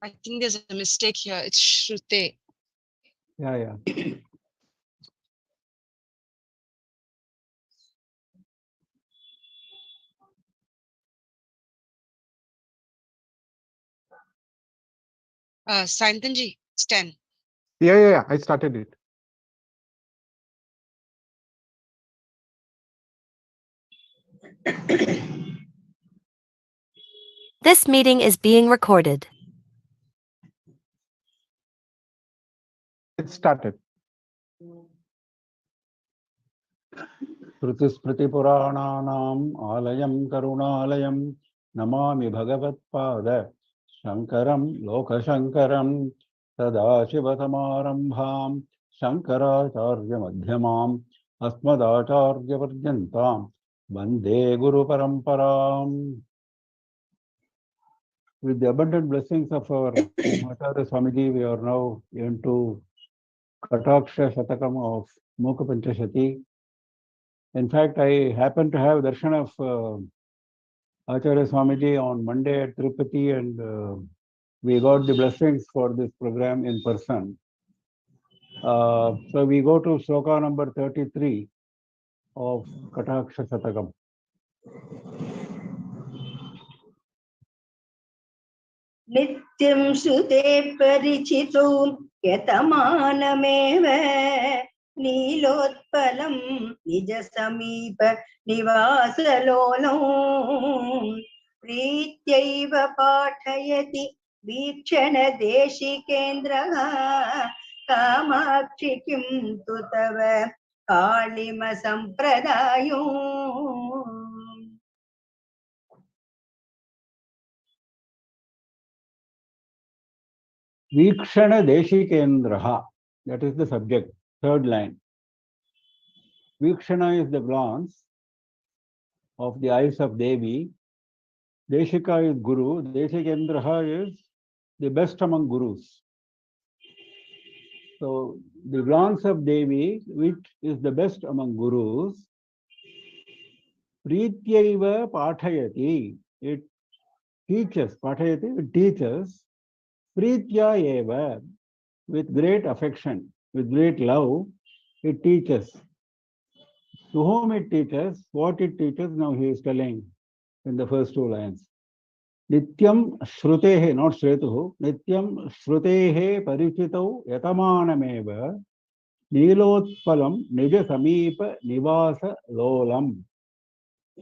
I think there's a mistake here. It's Shrute. Yeah. Saintanji, it's 10. Yeah. I started it. This meeting is being recorded. It started. Shrutismritipurananam alayam karunalayam namami bhagavatpada Shankaram lokashankaram sadashivasamarambham Shankaracharya madhyamam asmadacharya paryantam Vande Guru Paramparam. With the abundant blessings of our Acharya Swamiji, we are now into Kataksha Shatakam of Mookapanchashati. In fact, I happened to have darshan of Acharya Swamiji on Monday at Tirupati, and we got the blessings for this program in person. So we go to sloka number 33 of Kataksha Shatakam. Nityam Shrute Parichitu Yatamanameva Nilotpalam Nijasamipa Nivasalolam Prityaiva Pathayati Vikshana Deshikendraha Kamakshi Kim Tutava Kalima Sampradayum. Vikshana Deshikendraha, that is the subject, third line. Vikshana is the glance of the eyes of Devi. Deshika is Guru. Deshikendraha is the best among Gurus. So the glance of Devi, which is the best among Gurus, Prityaiva Pathayati, it teaches, Pathayati, it teaches, Pritya Eva, with great affection, with great love, it teaches. To whom it teaches, what it teaches, now he is telling in the first two lines. Nityam Shrutehe, not Shretuhu, Nityam Shrutehe Parichitau Yatamanameva Nilotpalam Nija Samipa Nivasa Lolam.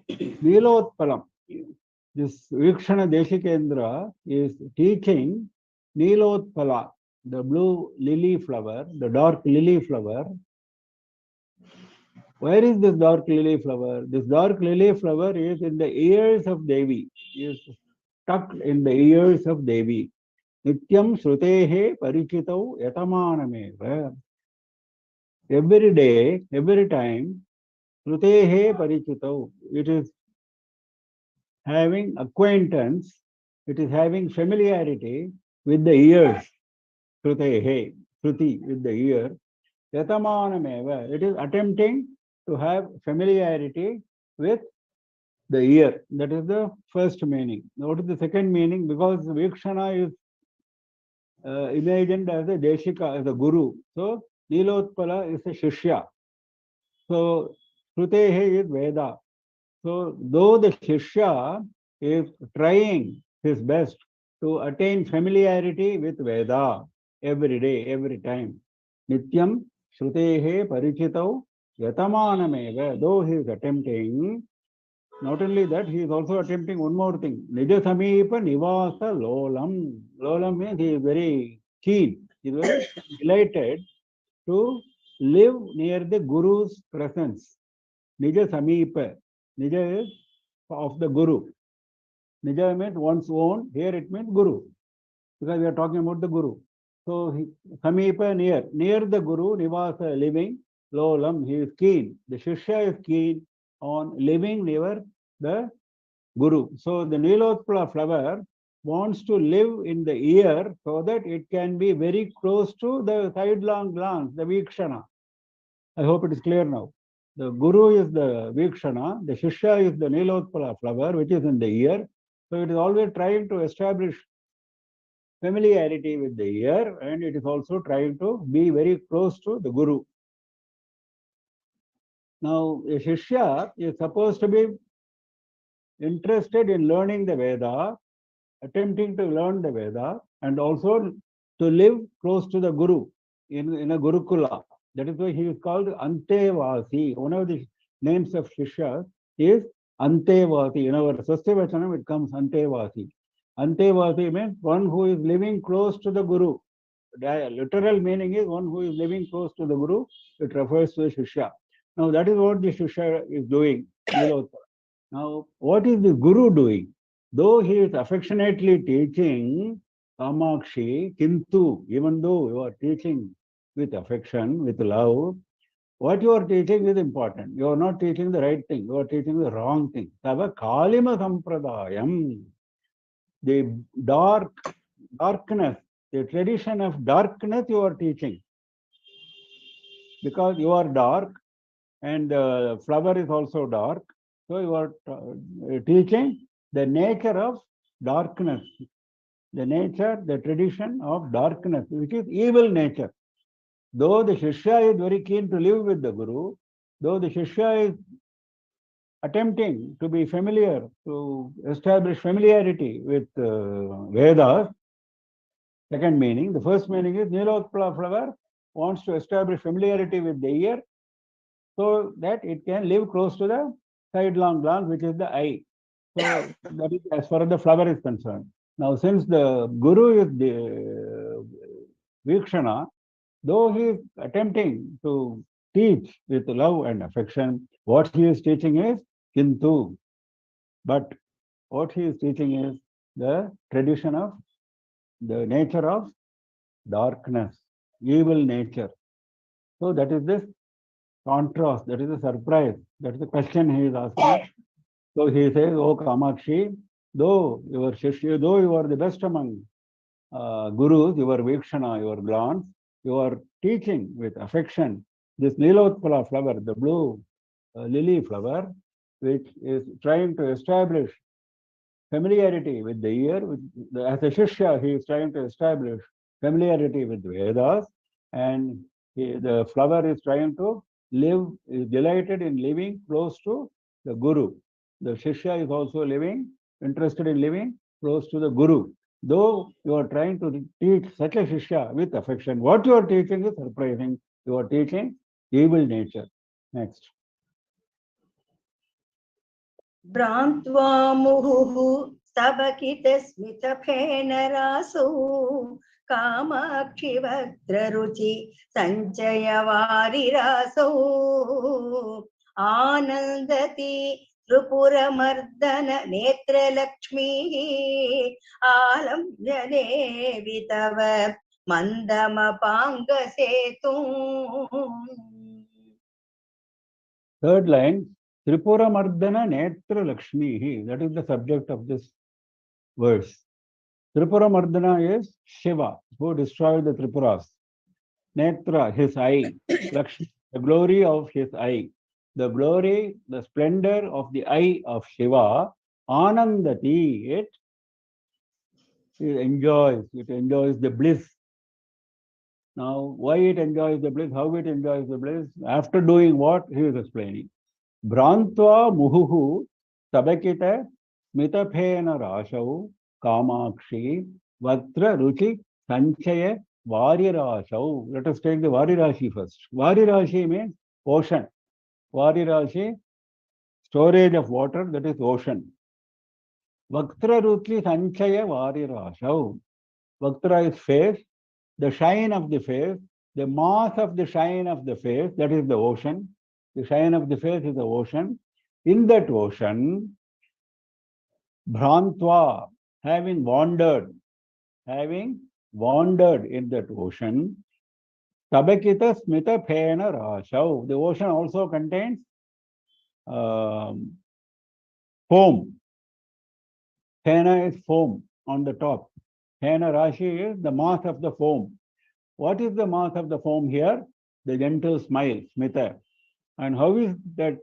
Nilotpalam, this Vikshana Deshikendra is teaching Nilotpala, the blue lily flower, the dark lily flower. Where is this dark lily flower? This dark lily flower is in the ears of Devi, is stuck in the ears of Devi. Nityam Shrutehe Parichitau Yatamanameva. Every day, every time, Shrutehe Parichitau, it is having acquaintance, it is having familiarity with the ears. Shrutehe, Shruti, with the ear. Yatamanameva, it is attempting to have familiarity with the ear. That is the first meaning. What is the second meaning? Because Vikshana is imagined as a Deshika, as a Guru. So, Nilotpala is a Shishya. So, Shrutehe is Veda. So, though the Shishya is trying his best to attain familiarity with Veda every day, every time, Nityam Shrutehe Parichitau Yatamanameva, though he is attempting, not only that, he is also attempting one more thing. Nija Samipa Nivasa Lolam. Lolam means he is very keen, he is very delighted to live near the Guru's presence. Nija Samipa. Nija is of the Guru. Nija means one's own, here it means Guru, because we are talking about the Guru. So, Samipa, near the Guru, Nivasa, living, Lolam, he is keen. The Shishya is keen on living near the Guru. So, the Nilotpala flower wants to live in the ear so that it can be very close to the sidelong glance, the Vikshana. I hope it is clear now. The Guru is the Vikshana, the Shishya is the Nilotpala flower, which is in the ear. So, it is always trying to establish familiarity with the ear, and it is also trying to be very close to the Guru. Now, a Shishya is supposed to be interested in learning the Veda, attempting to learn the Veda, and also to live close to the Guru in a Gurukula. That is why he is called Antevasi. One of the names of Shishya is Antevasi. In our Sastivachanam, it comes Antevasi. Antevasi means one who is living close to the Guru. The literal meaning is one who is living close to the Guru. It refers to the Shishya. Now, that is what the Shishya is doing. Now, what is the Guru doing? Though he is affectionately teaching Kamakshi, Kintu, even though you are teaching with affection, with love, what you are teaching is important. You are not teaching the right thing. You are teaching the wrong thing. Tava Kalima Sampradayam, the darkness, the tradition of darkness you are teaching. Because you are dark and the flower is also dark. So you are teaching the nature of darkness, the nature, the tradition of darkness, which is evil nature. Though the Shishya is very keen to live with the Guru, though the Shishya is attempting to be familiar, to establish familiarity with Vedas, second meaning, the first meaning is Nilotpala flower wants to establish familiarity with the ear so that it can live close to the sidelong gland, which is the eye. So that is as far as the flower is concerned. Now, since the Guru is the Vikshana, though he is attempting to teach with love and affection, what he is teaching is Kintu. But what he is teaching is the tradition of the nature of darkness, evil nature. So that is this contrast, that is a surprise, that is the question he is asking. So he says, "O Kamakshi, though your Shishya, though you are the best among gurus, your Vikshana, your glance, you are teaching with affection this Nilotpala flower, the blue lily flower, which is trying to establish familiarity with the ear. As a Shishya, he is trying to establish familiarity with Vedas, and the flower is trying to live, is delighted in living close to the Guru. The Shishya is also interested in living close to the Guru. Though you are trying to teach such a Shishya with affection, what you are teaching is surprising. You are teaching evil nature. Next. भ्रान्त्वा मुहुः स्तबकितस्मितफेनरासौ कामाक्षिवक्त्ररुचि सञ्चयवारिरासौ आनन्दति त्रिपुरमर्दन नेत्रलक्ष्मीः आलम्ब्यदेवि तव मन्दमपाङ्गसेतुम्. Third line, Tripura Mardana Netra Lakshmi. That is the subject of this verse. Tripura Mardana is Shiva, who destroyed the Tripuras. Netra, his eye. Lakshmi, the glory of his eye. The glory, the splendor of the eye of Shiva. Anandati, it enjoys the bliss. Now, why it enjoys the bliss, how it enjoys the bliss, after doing what, he is explaining. Brantva muhuhu tabakita smitaphena rashau kamakshi vatra ruchi sanchaya varirashau. Let us take the varirashi first. Varirashi means ocean. Varirashi, storage of water, that is ocean. Vatra ruchi sanchaya varirashau. Vatra is face, the shine of the face, the mass of the shine of the face, that is the ocean. The shine of the face is the ocean. In that ocean, Bhrantva, having wandered in that ocean, Tabakita Smita Phena Rashau. The ocean also contains foam. Phena is foam on the top. Phena Rashi is the mass of the foam. What is the mass of the foam here? The gentle smile, Smita. And how is that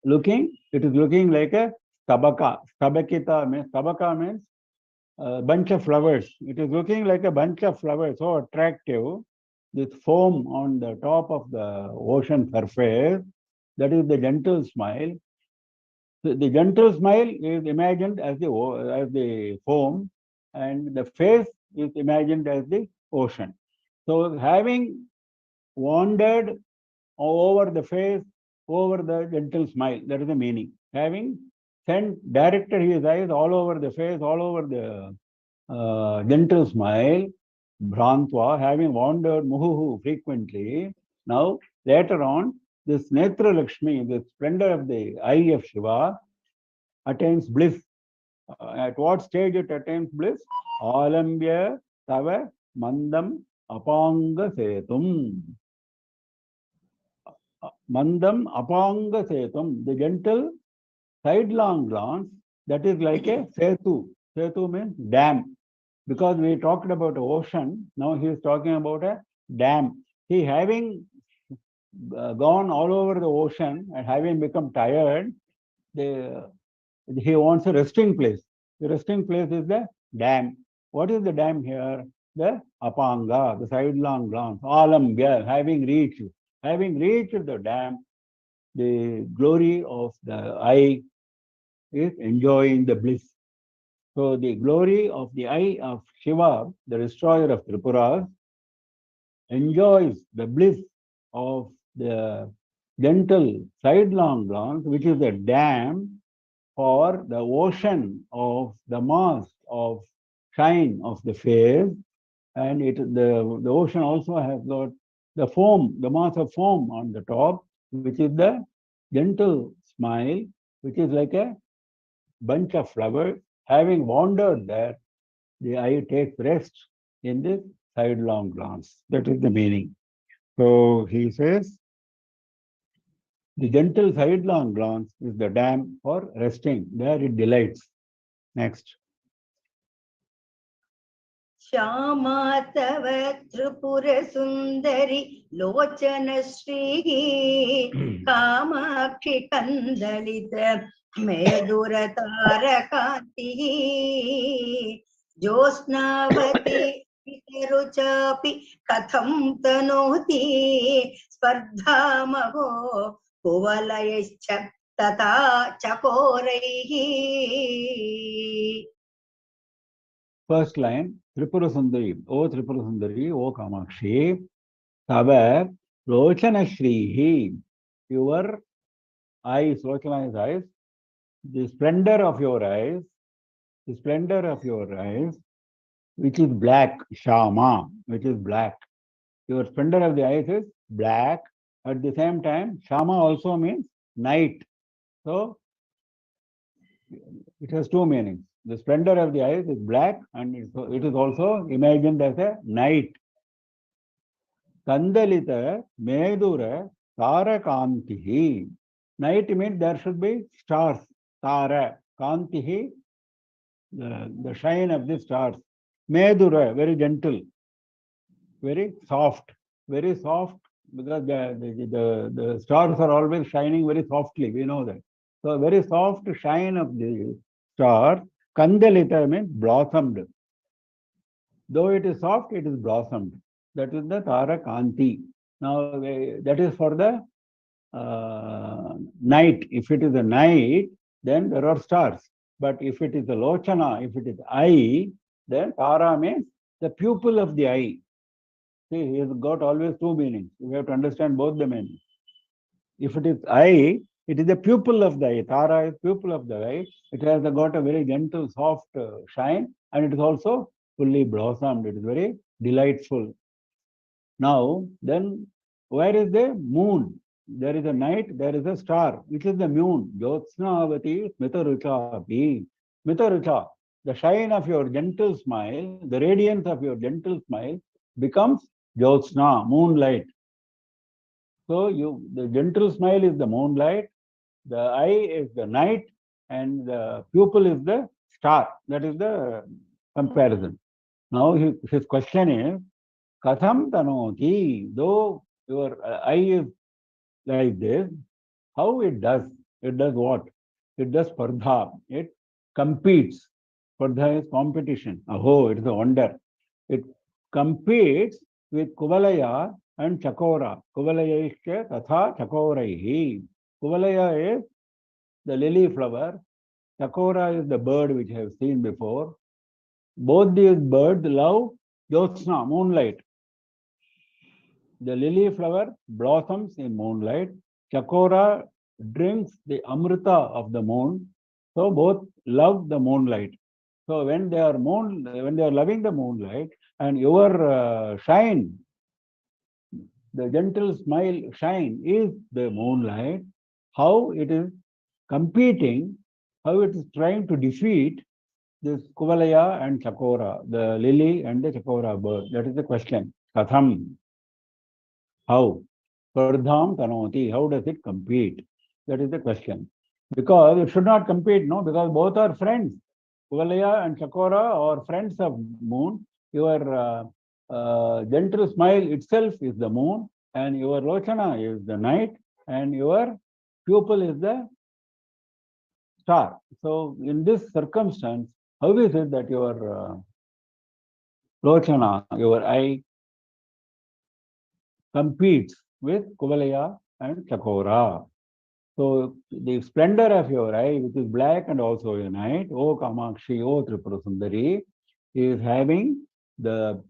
looking? It is looking like a tabaka. Tabakita means a bunch of flowers. It is looking like a bunch of flowers, so attractive. This foam on the top of the ocean surface, that is the gentle smile. The gentle smile is imagined as the foam, and the face is imagined as the ocean. So having wandered over the face, over the gentle smile, that is the meaning. Having directed his eyes all over the face, all over the gentle smile, Bhrantva, having wandered Muhuhu frequently, now later on, this Netra Lakshmi, the splendor of the eye of Shiva, attains bliss. At what stage it attains bliss? Alambya Tava Mandam Apanga Setum. Mandam Apanga Setum, the gentle sidelong glance, that is like a Setu. Setu means dam. Because we talked about ocean, now he is talking about a dam. He having gone all over the ocean and having become tired, he wants a resting place. The resting place is the dam. What is the dam here? The apanga, the sidelong glance. Alambya, having reached the dam, the glory of the eye is enjoying the bliss. So the glory of the eye of Shiva, the destroyer of Tripuras, enjoys the bliss of the gentle sidelong glance, which is the dam for the ocean of the mass of shine of the face, and the ocean also has got the foam, the mass of foam on the top, which is the gentle smile, which is like a bunch of flowers. Having wandered there, the eye takes rest in this sidelong glance. That is the meaning. So he says, the gentle sidelong glance is the dam for resting. There it delights. Next. Shyama तव त्रिपुरसुन्दरि लोचनश्रीः कामाक्षि कन्दलित मेदुरतारकान्तिः ज्योत्स्नावती रुचापि कथं तनोति स्पर्धामहो कुवलयश्च तथा चकोरैः. First line, Tripura Sundari, O Kamakshi, Tava Lochana Shrihi, your eyes, Lochana's eyes, the splendor of your eyes, which is black, Shama, which is black. Your splendor of the eyes is black. At the same time, Shama also means night. So it has two meanings. The splendor of the eyes is black, and it is also imagined as a night. Kandalita Medura Tara Kantihi. Night means there should be stars. Tara Kantihi, the shine of the stars. Medura, very gentle, very soft, because the stars are always shining very softly. We know that. So very soft shine of the star. Kandalita means blossomed. Though it is soft, it is blossomed. That is the Tara Kanti. Now, that is for the night. If it is a night, then there are stars. But if it is a Lochana, if it is eye, then Tara means the pupil of the eye. See, he has got always two meanings. We have to understand both the meanings. If it is eye, it is the pupil of the eye. Tara is pupil of the eye. It has got a very gentle, soft shine, and it is also fully blossomed. It is very delightful. Now, then, where is the moon? There is a night, there is a star, which is the moon. Jyotsnavati smitaruchapi. Smitarucha, the shine of your gentle smile, the radiance of your gentle smile becomes Jyotsna, moonlight. So the gentle smile is the moonlight, the eye is the night, and the pupil is the star. That is the comparison. Now his question is, Katham tanoti, though your eye is like this, how it does? It does what? It does spardha. It competes. Spardha is competition. Aho, it is a wonder. It competes with Kuvalaya and Chakora. Kuvalayashya tatha Chakoraihi. Kuvalaya is the lily flower. Chakora is the bird which I have seen before. Both these birds love Jyotsna, moonlight. The lily flower blossoms in moonlight. Chakora drinks the amrita of the moon. So both love the moonlight. So when they are loving the moonlight and your shine, the gentle smile shine is the moonlight, how it is competing, how it is trying to defeat this Kuvalaya and Chakora, the lily and the Chakora bird. That is the question. Katham. How? Spardham tanoti. How does it compete? That is the question. Because it should not compete, no? Because both are friends. Kuvalaya and Chakora are friends of moon. Your gentle smile itself is the moon, and your Lochana is the night, and your pupil is the star. So, in this circumstance, how is it that your Lochana, your eye, competes with Kuvalaya and Chakora? So, the splendor of your eye, which is black and also a night, O Kamakshi, O Tripura Sundari, is having the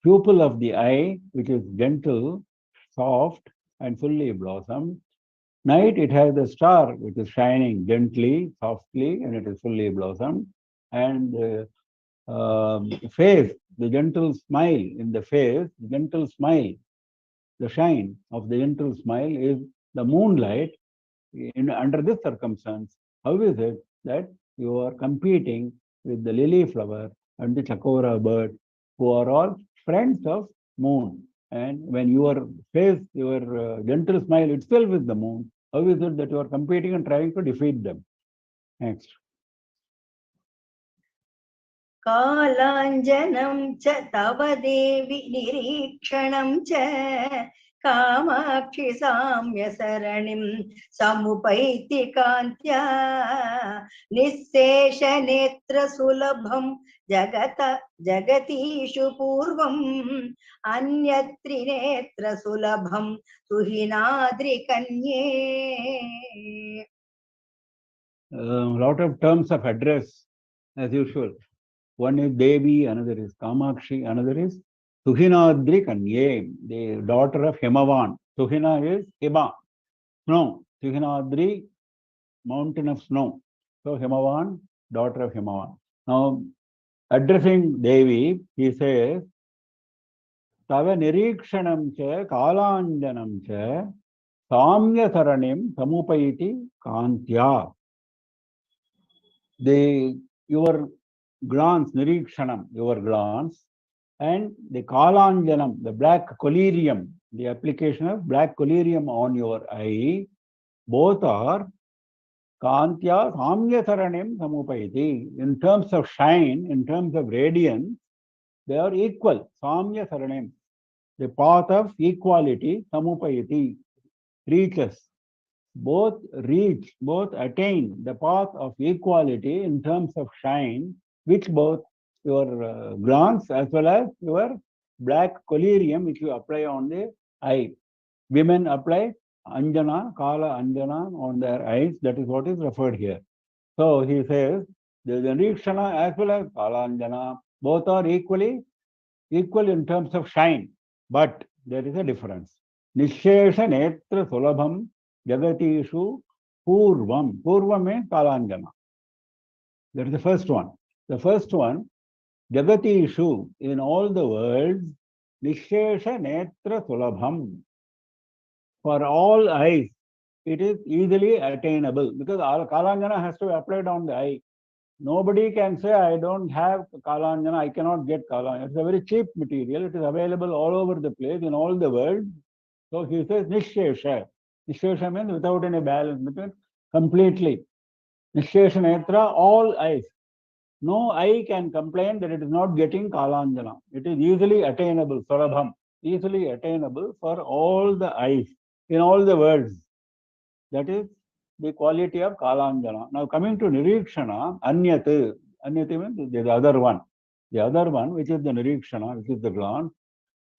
pupil of the eye, which is gentle, soft, and fully blossomed. Night, it has the star, which is shining gently, softly, and it is fully blossomed. And face, the gentle smile in the face, the gentle smile, the shine of the gentle smile is the moonlight. Under this circumstance, how is it that you are competing with the lily flower and the chakora bird, who are all friends of moon? And when your face, your gentle smile itself is the moon, how is it that you are competing and trying to defeat them? Next. कालाञ्जनं च तव देवि निरीक्षणं च कामाक्षि साम्यसरणिं समुपैति कान्त्या निःशेषनेत्रसुलभं जगतीषु पूर्वम् अन्यत्रिनेत्रसुलभं सुहिनाद्रिकन्ये. Lot of terms of address, as usual. One is Devi, another is Kamakshi, another is Suhinadri Kanye, the daughter of Himavan. Suhina is Hima, snow. Suhinadri, mountain of snow. So Himavan, daughter of Himavan. Now, addressing Devi, he says, Tava nirikshanam cha kalanjanam cha samya saranim samupayiti kantya. Your glance, nirikshanam, your glance, and the kalanjanam, the black collyrium, the application of black collyrium on your eye, both are kantya samya saranim samupayati. In terms of shine, in terms of radiance, they are equal. Samya saranim, the path of equality, samupayati, reaches. Both attain the path of equality in terms of shine, which both your glance as well as your black collyrium, which you apply on the eye. Women apply anjana, kala anjana on their eyes. That is what is referred here. So he says, the nirikshana as well as kala anjana, both are equal in terms of shine, but there is a difference. Nishesha netra sulabham Jagatishu Purvam. Purvam means Kalanjana. That is the first one. The first one, Jagatishu, in all the worlds, Nishesha Netra Sulabham. For all eyes, it is easily attainable because Kalanjana has to be applied on the eye. Nobody can say, I don't have Kalanjana, I cannot get Kalanjana. It's a very cheap material. It is available all over the place, in all the world. So he says, Nishesha. Nishesha means without any balance, because completely. Nishesha netra, all eyes. No eye can complain that it is not getting Kalanjana. It is easily attainable, Sarabham, easily attainable for all the eyes, in all the worlds. That is the quality of Kalanjana. Now coming to Nirikshana, Anyat, Anyati means the other one. The other one, which is the Nirikshana, which is the glance,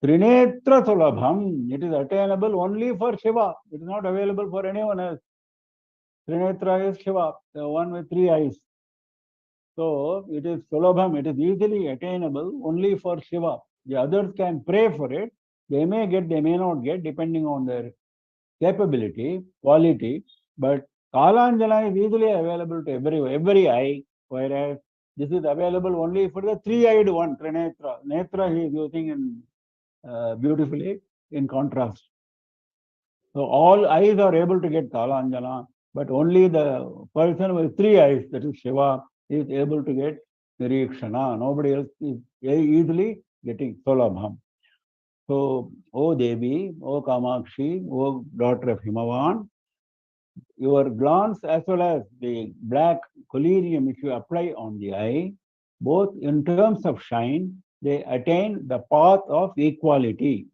Trinetra Sulabham, it is attainable only for Shiva. It is not available for anyone else. Trinetra is Shiva, the one with three eyes. So it is Sulabham, it is easily attainable only for Shiva. The others can pray for it. They may get, they may not get, depending on their capability, quality. But Kalanjana is easily available to every eye, whereas this is available only for the three-eyed one, Trinetra. Netra he is using in beautifully in contrast. So all eyes are able to get Kalanjana, but only the person with three eyes, that is Shiva, is able to get Nirikshana. Nobody else is easily getting Solabham. So, O Devi, O Kamakshi, O daughter of Himavan, your glance as well as the black collyrium which you apply on the eye, both in terms of shine, they attain the path of equality.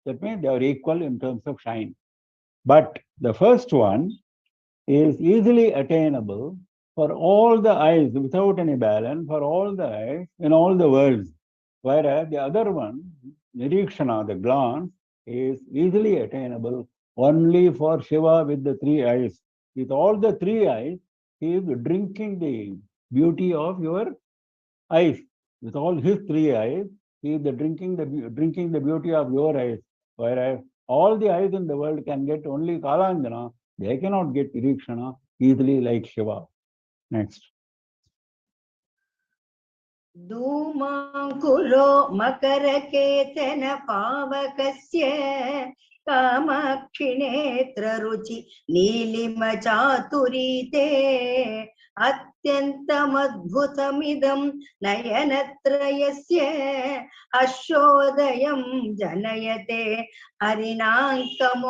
That means they are equal in terms of shine. But the first one is easily attainable for all the eyes without any balance, for all the eyes in all the worlds. Whereas the other one, Nirikshana, the glance, is easily attainable only for Shiva with the three eyes. With all the three eyes, he is drinking the beauty of your eyes. With all his three eyes, he is drinking the beauty of your eyes. Whereas all the eyes in the world can get only Kalanjana, they cannot get Nirikshana easily like Shiva. Next. धूमाङ्कुरो Makarketan पावकस्य कामाक्षिनेत्ररुचि नीलिमचातुरीते अत्यन्तमद्भुतमिदं नयनत्रयस्य हर्षोदयं जनयते हरिणाङ्कमौलेः.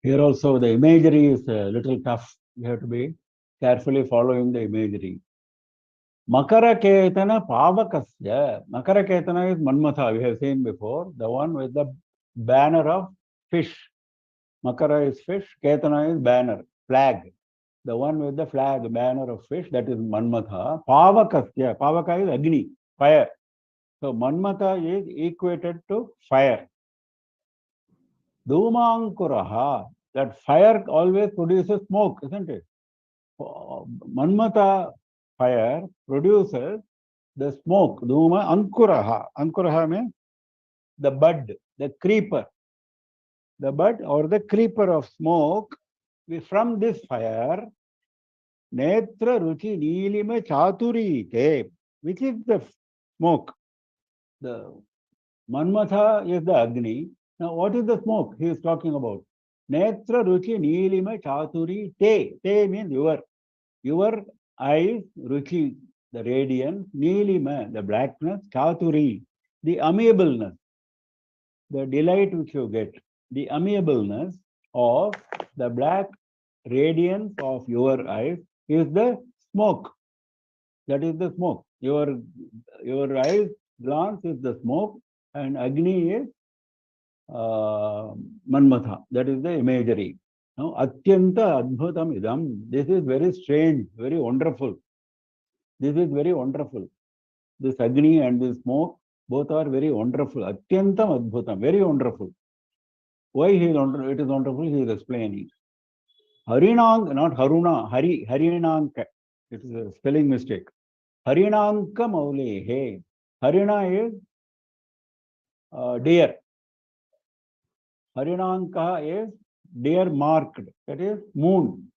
Here also the imagery is a little tough. You have to be carefully following the imagery. Makaraketana Pavakasya. Makaraketana is Manmatha, we have seen before, the one with the banner of fish. Makara is fish, Ketana is banner, flag. The one with the flag, banner of fish, that is Manmatha. Pavakasya. Pavaka is Agni, fire. So Manmatha is equated to fire. Dhumankuraha, that fire always produces smoke, isn't it? Manmatha fire produces the smoke. Dhuma Ankuraha. Ankuraha means the bud, the creeper. The bud or the creeper of smoke. From this fire, Netra Ruchi Nilima Chaturite, which is the smoke. The Manmatha is the Agni. Now, what is the smoke he is talking about? Netra Ruchi Nilima Chaturi Te. Te means your eyes, Ruchi, the radiance, Nilima, the blackness, Chaturi, the amiableness, the delight which you get, the amiableness of the black radiance of your eyes is the smoke. That is the smoke. Your eyes glance is the smoke, and Agni is Manmatha. That is the imagery. Now, Atyanta Adbhutam Idam. This is very strange, very wonderful. This is very wonderful. This Agni and this smoke, both are very wonderful. Atyantam Adbhutam, very wonderful. Why it is wonderful, he is explaining. Harinang, not Haruna, Harinanka. It is a spelling mistake. Harinanka Maulehe. Harina is deer. Harinanka is deer marked. That is moon.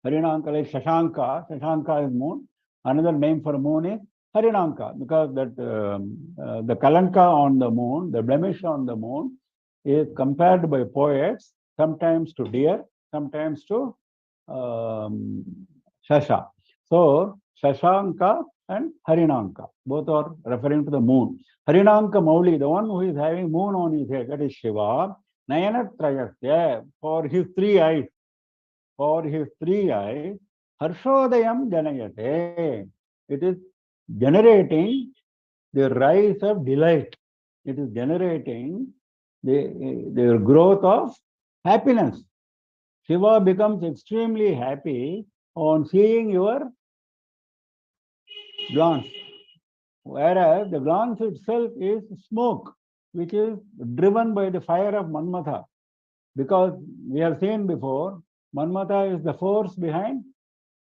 Harinanka like Shashanka. Shashanka is moon. Another name for moon is Harinanka, because that the Kalanka on the moon, the blemish on the moon, is compared by poets sometimes to deer, sometimes to Shasha. So Shashanka and Harinanka, both are referring to the moon. Harinanka Mauli, the one who is having moon on his head, that is Shiva. Nayanatrayasya, for his three eyes. For his three eyes, Harshodayam Janayate. It is generating the rise of delight. It is generating the growth of happiness. Shiva becomes extremely happy on seeing your glance. Whereas the glance itself is smoke, which is driven by the fire of Manmatha. Because we have seen before, Manmatha is the force behind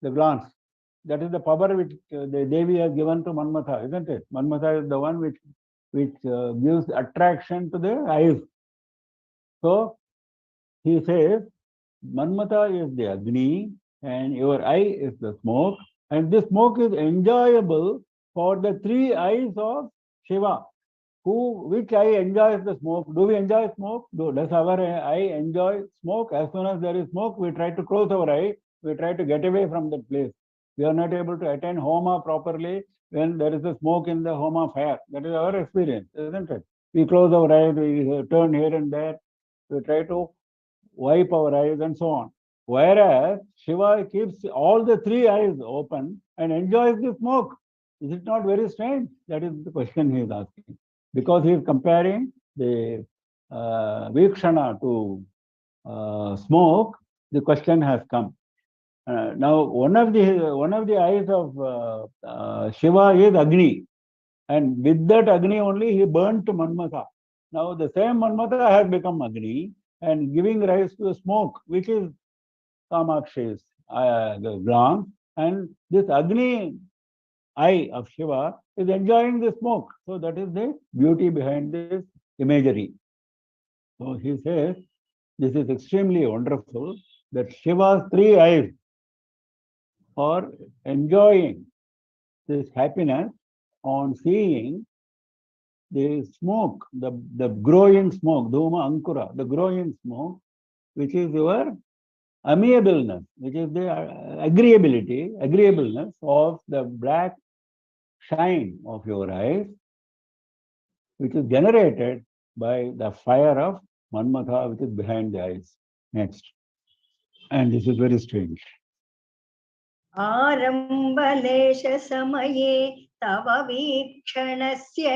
the glance. That is the power which the Devi has given to Manmatha, isn't it? Manmatha is the one which gives attraction to the eyes. So he says, Manmatha is the Agni and your eye is the smoke, and this smoke is enjoyable for the three eyes of Shiva. Which eye enjoys the smoke? Do we enjoy smoke? Does our eye enjoy smoke? As soon as there is smoke, we try to close our eye. We try to get away from that place. We are not able to attend Homa properly when there is a smoke in the Homa fire. That is our experience, isn't it? We close our eyes, we turn here and there. We try to wipe our eyes and so on. Whereas Shiva keeps all the three eyes open and enjoys the smoke. Is it not very strange? That is the question he is asking. Because he is comparing the Vikshana to smoke, the question has come. Now, one of the eyes of Shiva is Agni, and with that Agni only he burnt Manmatha. Now, the same Manmatha has become Agni and giving rise to smoke, which is Kamakshi's glance, and this Agni eye of Shiva is enjoying the smoke. So that is the beauty behind this imagery. So he says, this is extremely wonderful that Shiva's three eyes are enjoying this happiness on seeing the smoke, the growing smoke, Dhuma Ankura, the growing smoke, which is your amiableness, which is the agreeableness of the black shine of your eyes, which is generated by the fire of Manmatha, which is behind the eyes. Next. And this is very strange. आरम्भलेशसमये तव वीक्षणस्य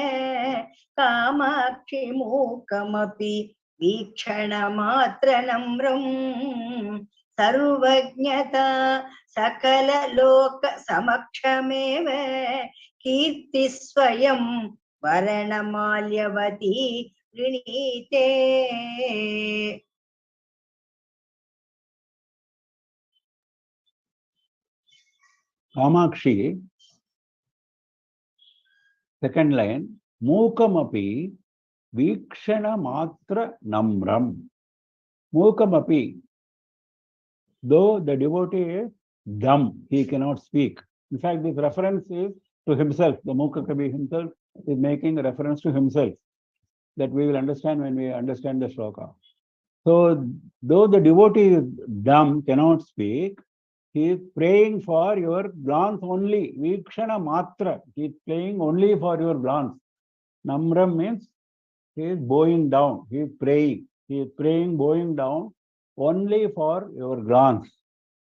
Kamakshi मूकमपि वीक्षणमात्रनम्रम् सर्वज्ञता सकललोकसमक्षमेव कीर्तिस्वयं वर्णमाल्यवती गृणीते Kamakshi, second line, Mookamapi Vikshana Matra Namram. Mookamapi, though the devotee is dumb, he cannot speak. In fact, this reference is to himself. The Mookapapi himself is making a reference to himself that we will understand when we understand the shloka. So, though the devotee is dumb, cannot speak, he is praying for your glance only. Vikshana Matra. He is praying only for your glance. Namram means he is bowing down. He is praying. He is praying, bowing down only for your glance.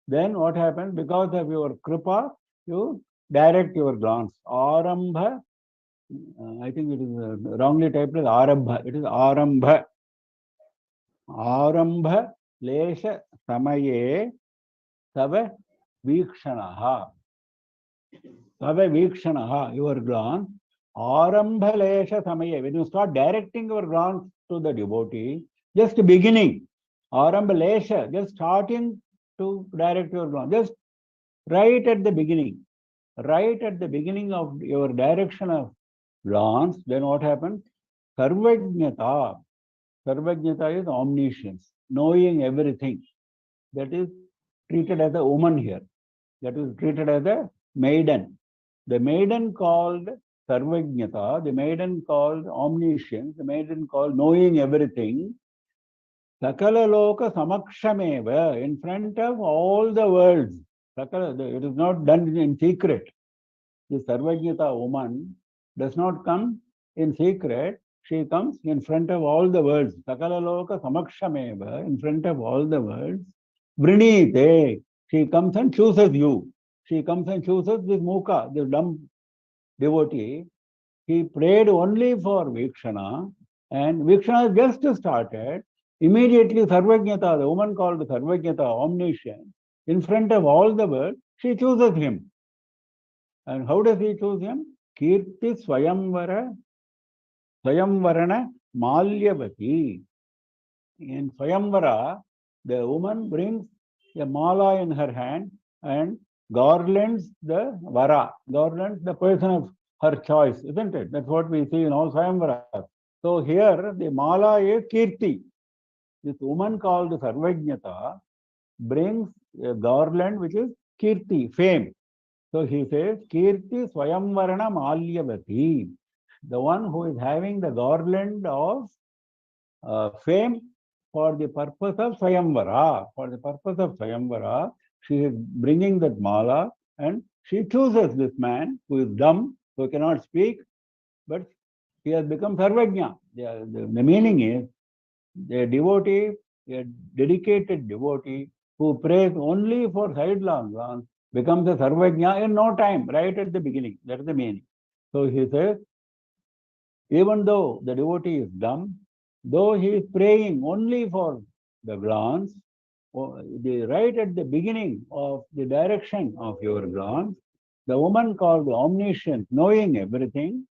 Then what happens? Because of your kripa, you direct your glance. Arambha, I think it is wrongly typed as Arambha. It is Arambha. Arambha Lesha Samaye Tava Vikshanaha. Tava Vikshanaha, your glance. Arambha Lesha Samaye. When you start directing your glance to the devotee, just beginning. Arambha Lesha, just starting to direct your glance. Just right at the beginning. Right at the beginning of your direction of glance, then what happens? Sarvajnata. Sarvajnata is omniscience, knowing everything. That is treated as a woman here. That is treated as a maiden. The maiden called Sarvajnata, the maiden called omniscience, the maiden called knowing everything. Sakala loka samakshameva, in front of all the worlds. Sakala, it is not done in secret. The Sarvajnata woman does not come in secret. She comes in front of all the worlds. Sakala loka samakshameva, in front of all the worlds. Vrinite, she comes and chooses you. She comes and chooses this Mooka, the dumb devotee. He prayed only for Vikshana, and Vikshana just started. Immediately, Sarvajnata, the woman called Sarvajnata, omniscient, in front of all the world, she chooses him. And how does he choose him? Kirti Swayamvarana Malyavati. In Swayamvara, the woman brings a mala in her hand and garlands the vara, garlands the person of her choice, isn't it? That's what we see in all Swayamvaras. So here, the mala is Kirti. This woman called Sarvajnata brings a garland which is Kirti, fame. So he says, Kirti Swayamvarana Malyavati, the one who is having the garland of fame for the purpose of Swayamvara. For the purpose of Swayamvara, she is bringing that mala and she chooses this man who is dumb, who cannot speak, but he has become Sarvajna. The meaning is a devotee, a dedicated devotee who prays only for sidelong glance becomes a Sarvajna in no time, right at the beginning. That is the meaning. So he says, even though the devotee is dumb, though he is praying only for the glance, right at the beginning of the direction of your glance, the woman called the omniscient, knowing everything,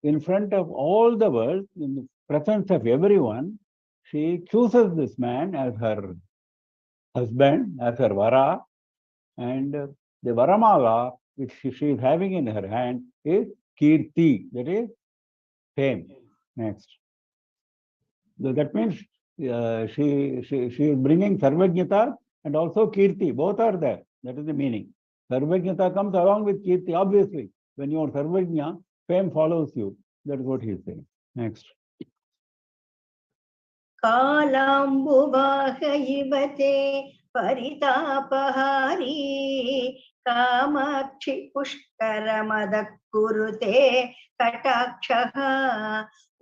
in front of all the world, in the presence of everyone, she chooses this man as her husband, as her vara, and the varamala which she is having in her hand is kirti, that is fame. Next. So that means she is bringing Sarvajnata and also Kirti. Both are there. That is the meaning. Sarvajnata comes along with Kirti, obviously. When you are Sarvajna, fame follows you. That is what he is saying. Next. कालाम्बुवाह इव ते परितापहारी कामाक्षि पुष्करमदः कुरुते कटाक्षः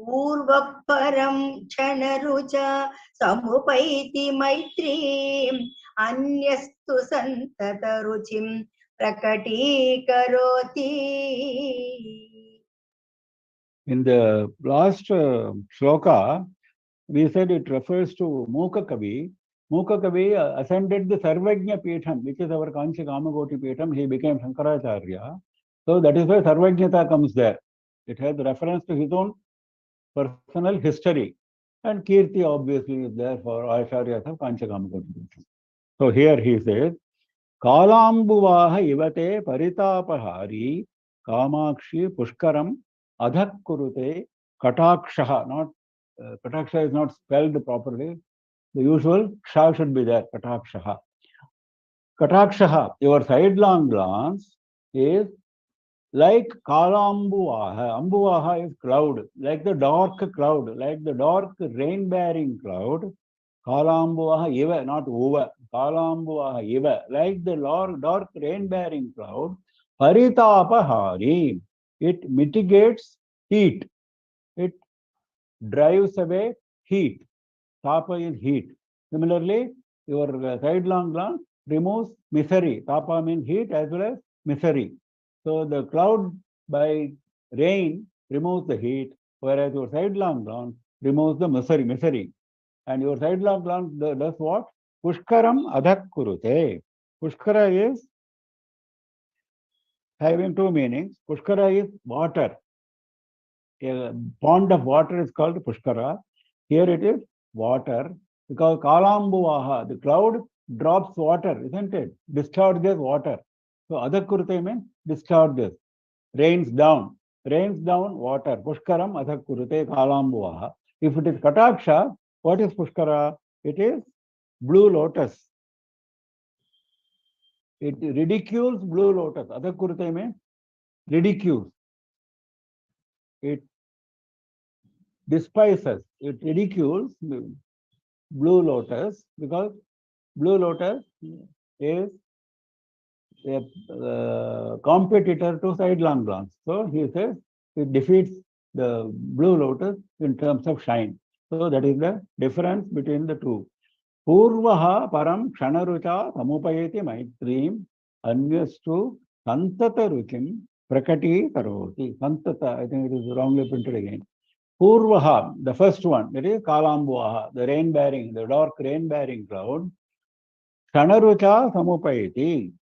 ऊर्वः क्षणरुचा समुपैति मैत्रीम् अन्यस्तु सन्ततरुचिं प्रकटीकरोति. In the last shloka, we said it refers to Mookapavi. Mookapavi ascended the Sarvajna Peetham, which is our Kanchi Kamagoti Peetham. He became Shankaracharya. So that is why Sarvajnata comes there. It has reference to his own personal history. And Kirti obviously is there for Acharyas of Kanchi Kamagoti Peetham. So here he says, Kalambuvaha ivate paritapahari kamakshi pushkaram adhak kurute katakshaha. Not Kataksha is not spelled properly. The usual sha should be there, Katakshaha. Katakshaha, your sidelong glance is like Kalambuvaha. Ambuvaha is cloud, like the dark cloud, like the dark rain-bearing cloud. Kalambuvaha iva, not uva. Kalambuvaha iva, like the dark rain-bearing cloud. Paritapahari, it mitigates heat. It drives away heat. Tapa is heat. Similarly, your sidelong glance removes misery. Tapa means heat as well as misery. So the cloud by rain removes the heat, whereas your sidelong glance removes the misery. And your sidelong glance does what? Pushkaram adhak kurute. Pushkara is having two meanings. Pushkara is water. A pond of water is called Pushkara. Here it is water, because Kalambuvaha, the cloud drops water, isn't it? Discharges water. So Adhakurute means discharges, rains down water. Pushkaram Adhakurute Kalambuvaha. If it is Kataksha, what is Pushkara? It is blue lotus. It ridicules blue lotus. Adhakurute means ridicules. It despises, it ridicules blue lotus, because blue lotus is a competitor to sidelong glance. So he says it defeats the blue lotus in terms of shine. So that is the difference between the two. Purvaha param ksanarucha samupayeti maitrim anyastu santata ruchim prakati karoti. Santata, I think it is wrongly printed again. Purvaha, the first one, that is Kalambuaha, the rain-bearing, the dark rain-bearing cloud. Shanarucha Samupayati,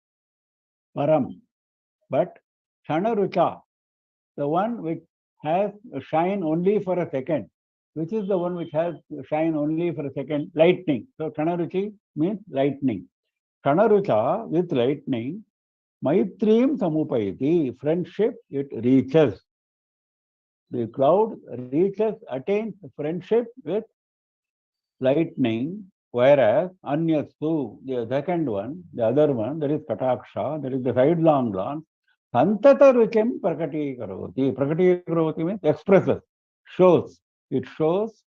Param. But Shanarucha, the one which has shine only for a second. Which is the one which has shine only for a second? Lightning. So Shanaruchi means lightning. Shanarucha with lightning, Maitrim Samupayati, friendship it reaches. The cloud reaches, attains friendship with lightning, whereas Anyastu, the second one, the other one, that is Kataksha, that is the sidelong glance, Santata Ruchim Prakati Karovati. Prakati Karovati means expresses, shows. It shows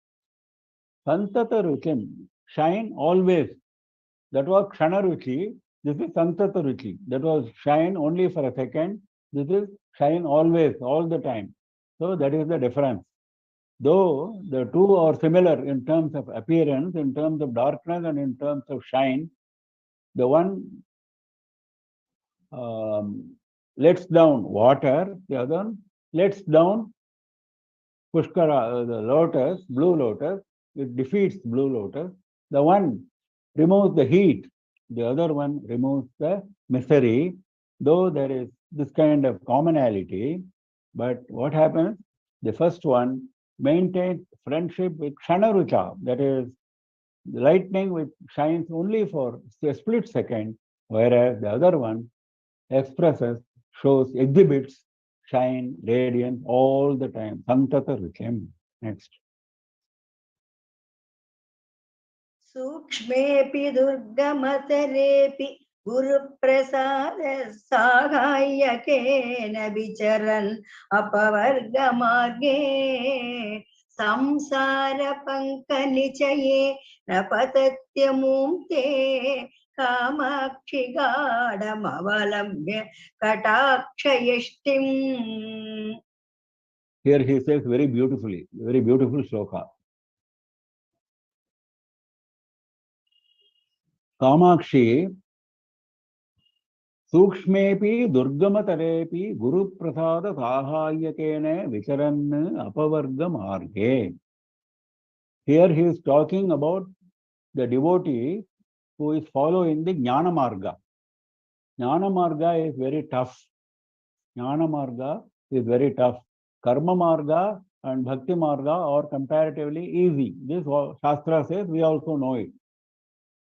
Santata Ruchim, shine always. That was Kshanaruchi. This is Santata Ruchi. That was shine only for a second. This is shine always, all the time. So that is the difference. Though the two are similar in terms of appearance, in terms of darkness, and in terms of shine, the one lets down water, the other one lets down Pushkara, the lotus, blue lotus, it defeats blue lotus. The one removes the heat, the other one removes the misery, though there is this kind of commonality. But what happens? The first one maintains friendship with Shanarucha, that is, the lightning which shines only for a split second, whereas the other one expresses, shows, exhibits shine, radiance all the time. Santata Ruchim. Next. सूक्ष्मेऽपि दुर्गमतरेऽपि Guruprasad साहाय्यकेन विचरन् अपवर्गमार्गे संसारपङ्कनिचये न पतत्यमुं ते Kamakshi गाढमवलम्ब्य कटाक्षयष्टिम्. Here he says very beautifully, very beautiful sloka. Kamakshi Sukshmepi Durgamatarepi Guru Prasada Sahayyakene Vicharan Apavarga Marge. Here he is talking about the devotee who is following the Jnana Marga. Jnana Marga is very tough. Jnana Marga is very tough. Karma Marga and Bhakti Marga are comparatively easy. This Shastra says, we also know it.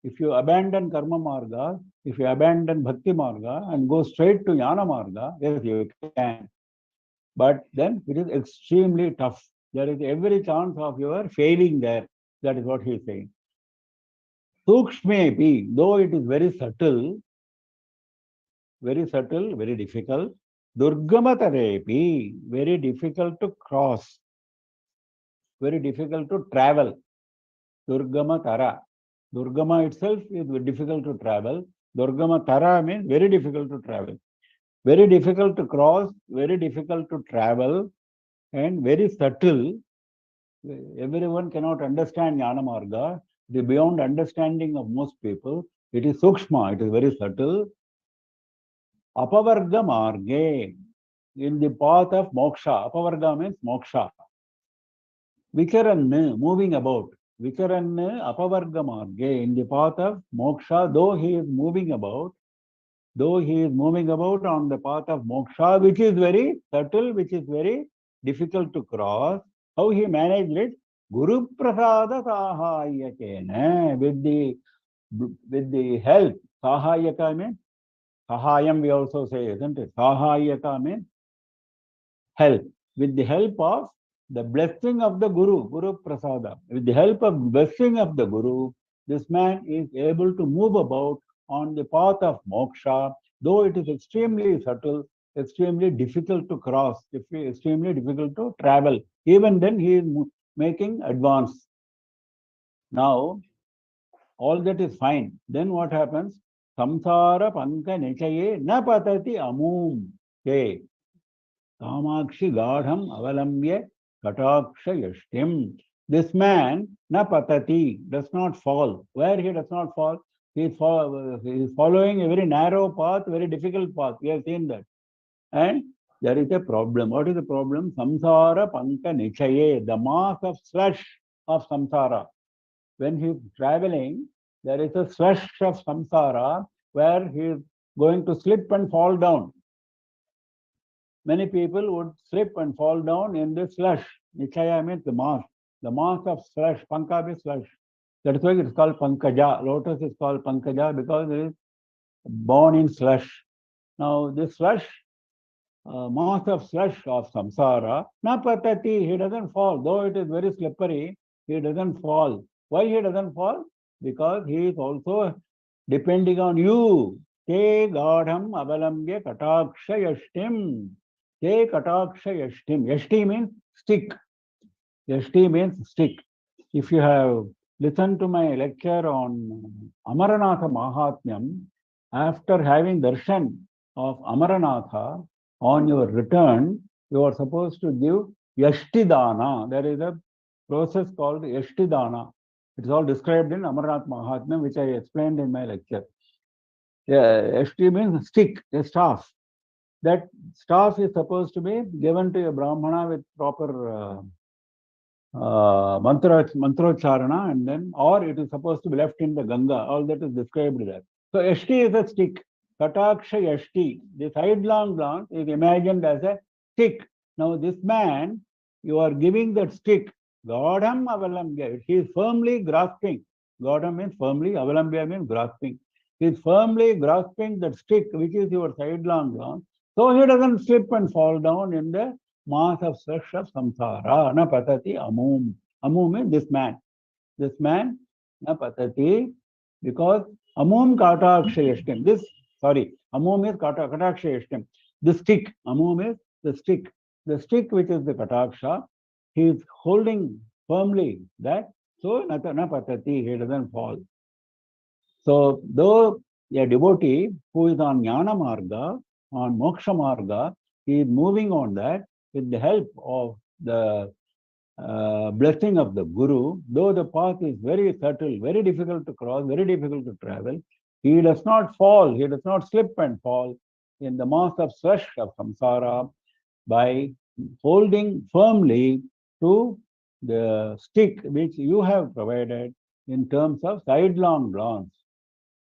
If you abandon Karma Marga, if you abandon Bhakti Marga and go straight to Jnana Marga, yes, you can. But then it is extremely tough. There is every chance of your failing there. That is what he is saying. Sukshmepi, though it is very subtle, very difficult. Durgamatarepi, very difficult to cross, very difficult to travel. Durgamatara. Durgama itself is difficult to travel. Durgamatara means very difficult to travel. Very difficult to cross, very difficult to travel, and very subtle. Everyone cannot understand Jnana Marga. It is beyond understanding of most people. It is Sukshma, it is very subtle. Apavarga Marge, in the path of moksha. Apavarga means moksha. Vicharan, moving about. Vicharan Apavarga Marge, in the path of moksha, though he is moving about on the path of moksha, which is very subtle, which is very difficult to cross. How he managed it? Guru Prasada Sahayyakena, with the help. Sahayyaka means Sahayam, we also say, isn't it? Sahayyaka means help. With the help of the blessing of the Guru, Guru Prasada. With the help of blessing of the Guru, this man is able to move about on the path of moksha, though it is extremely subtle, extremely difficult to cross, extremely difficult to travel. Even then, he is making advance. Now, all that is fine. Then what happens? Samsara panka nichaye na patati amum te. Kamakshi gadham avalambya kataksha yashtim. This man, na patati, does not fall. Where he does not fall? He is following a very narrow path, very difficult path. We have seen that. And there is a problem. What is the problem? Samsara panka nichaye, the mass of slush of samsara. When he is traveling, there is a slush of samsara where he is going to slip and fall down. Many people would slip and fall down in this slush. Nichaya means the mass of slush. Panka means slush. That's why it's called pankaja. Lotus is called pankaja because it is born in slush. Now, this slush, mass of slush of samsara, na patati, he doesn't fall. Though it is very slippery, he doesn't fall. Why he doesn't fall? Because he is also depending on you. Te gadham avalambya kataksha yashtim. Te kataksha yashtim. Yashti means stick. Yashti means stick. If you have listened to my lecture on Amaranatha Mahatmyam, after having darshan of Amaranatha, on your return, you are supposed to give Yashtidana. There is a process called Yashtidana. It's all described in Amaranatha Mahatmyam, which I explained in my lecture. Yashti means stick, a staff. That staff is supposed to be given to a Brahmana with proper mantrocharana, and then, or it is supposed to be left in the Ganga. All that is described there. So Yashti is a stick. Kataksha Yashti, the sidelong glance is imagined as a stick. Now this man, you are giving that stick. Gadham avalambya. He is firmly grasping. Gadham means firmly, avalambya means grasping. He is firmly grasping that stick, which is your sidelong glance. So he doesn't slip and fall down in the mass of slush of samsara. Na patati amum. Amum means this man. This man, na patati, because amum kataksha yashtim. Amum is kataksha yashtim. The stick, amum is the stick. The stick which is the kataksha, he is holding firmly that, so na patati, he doesn't fall. So, though a devotee who is on Jnana Marga, on Moksha Marga, he is moving on that with the help of the blessing of the Guru, though the path is very subtle, very difficult to cross, very difficult to travel, he does not fall, he does not slip and fall in the mass of slush of samsara by holding firmly to the stick which you have provided in terms of sidelong glance.